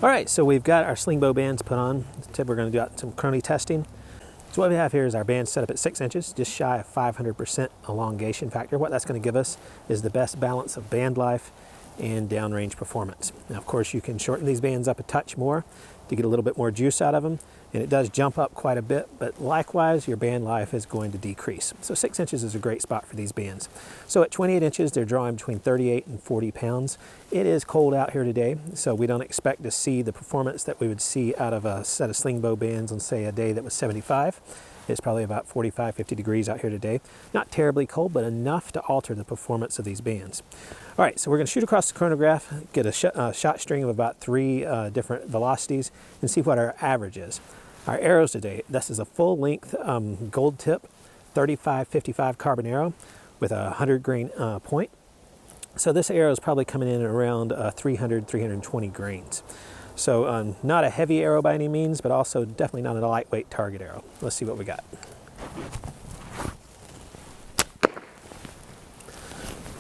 All right, so we've got our Slingbow bands put on. Today we're going to do some Chrony testing. So what we have here is our band set up at 6 inches, just shy of 500% elongation factor. What that's going to give us is the best balance of band life and downrange performance. Now, of course, you can shorten these bands up a touch more to get a little bit more juice out of them, and it does jump up quite a bit, but likewise, your band life is going to decrease. So 6 inches is a great spot for these bands. So at 28 inches, they're drawing between 38 and 40 pounds. It is cold out here today, so we don't expect to see the performance that we would see out of a set of Slingbow bands on, say, a day that was 75. It's probably about 45, 50 degrees out here today. Not terribly cold, but enough to alter the performance of these bands. All right, so we're going to shoot across the chronograph, get a shot string of about 3 different velocities, and see what our average is. Our arrows today, this is a full-length gold tip 35-55 carbon arrow with a 100 grain point. So this arrow is probably coming in at around 300-320 grains. So not a heavy arrow by any means, but also definitely not a lightweight target arrow. Let's see what we got.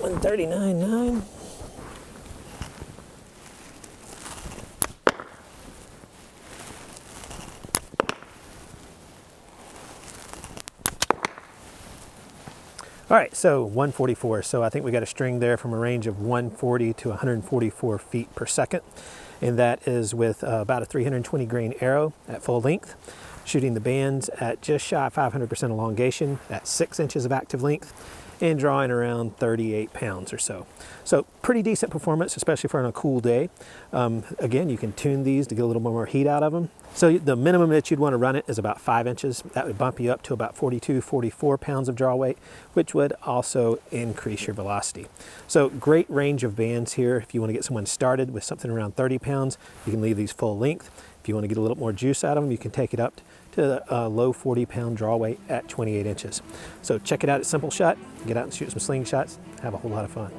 139.9. All right, so 144. So I think we got a string there from a range of 140 to 144 feet per second. And that is with about a 320 grain arrow at full length, shooting the bands at just shy of 500% elongation at 6 inches of active length, and drawing around 38 pounds or so. So pretty decent performance, especially for on a cool day. Again, you can tune these to get a little more heat out of them. So the minimum that you'd want to run it is about 5 inches. That would bump you up to about 42, 44 pounds of draw weight, which would also increase your velocity. So great range of bands here. If you want to get someone started with something around 30 pounds, you can leave these full length. If you want to get a little more juice out of them, you can take it up to a low 40-pound draw weight at 28 inches. So check it out at SimpleShot. Get out and shoot some slingshots. Have a whole lot of fun.